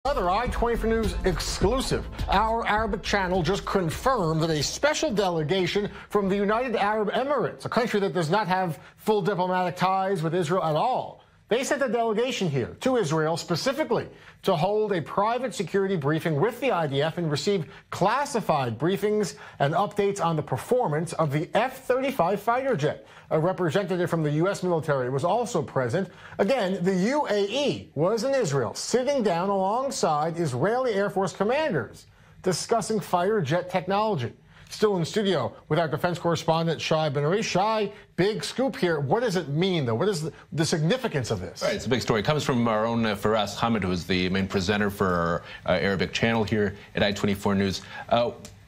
Another I-24 News exclusive. Our Arabic channel just confirmed that a special delegation from the United Arab Emirates, a country that does not have full diplomatic ties with Israel at all, they sent a delegation here to Israel specifically to hold a private security briefing with the IDF and receive classified briefings and updates on the performance of the F-35 fighter jet. A representative from the U.S. military was also present. Again, the UAE was in Israel, sitting down alongside Israeli Air Force commanders, discussing fighter jet technology. Still in studio with our defense correspondent, Shai Ben-Ari. Shai, big scoop here. What does it mean, though? What is the significance of this? Right, it's a big story. It comes from our own Faraz Hamid, who is the main presenter for our Arabic channel here at I-24 News.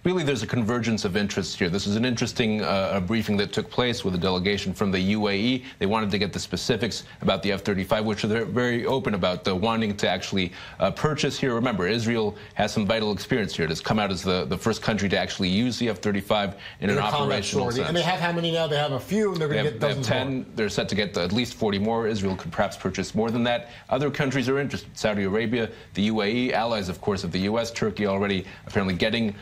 Really, there's a convergence of interests here. This is an interesting briefing that took place with a delegation from the UAE. They wanted to get the specifics about the F-35, which they're very open about, wanting to actually purchase here. Remember, Israel has some vital experience here. It has come out as the first country to actually use the F-35 in an operational sense. And they have how many now? They have a few, and they're going to get dozens more. 10. They're set to get at least 40 more. Israel could perhaps purchase more than that. Other countries are interested. Saudi Arabia, the UAE, allies, of course, of the U.S., Turkey already apparently getting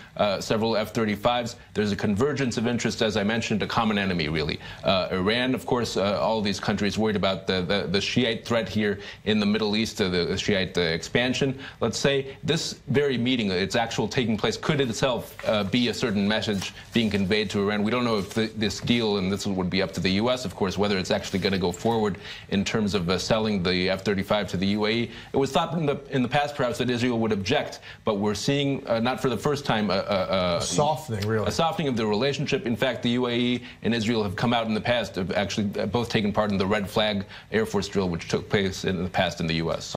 several F-35s. There's a convergence of interest, as I mentioned, a common enemy, really. Iran, of course, all these countries worried about the Shiite threat here in the Middle East, the Shiite expansion. Let's say this very meeting, its actual taking place, could itself be a certain message being conveyed to Iran. We don't know if this deal, and this would be up to the U.S., of course, whether it's actually going to go forward in terms of selling the F-35 to the UAE. It was thought in the past, perhaps, that Israel would object, but we're seeing, not for the first time, softening, really. A softening of the relationship. In fact, the UAE and Israel have come out in the past, have actually both taken part in the Red Flag Air Force drill, which took place in the past in the U.S.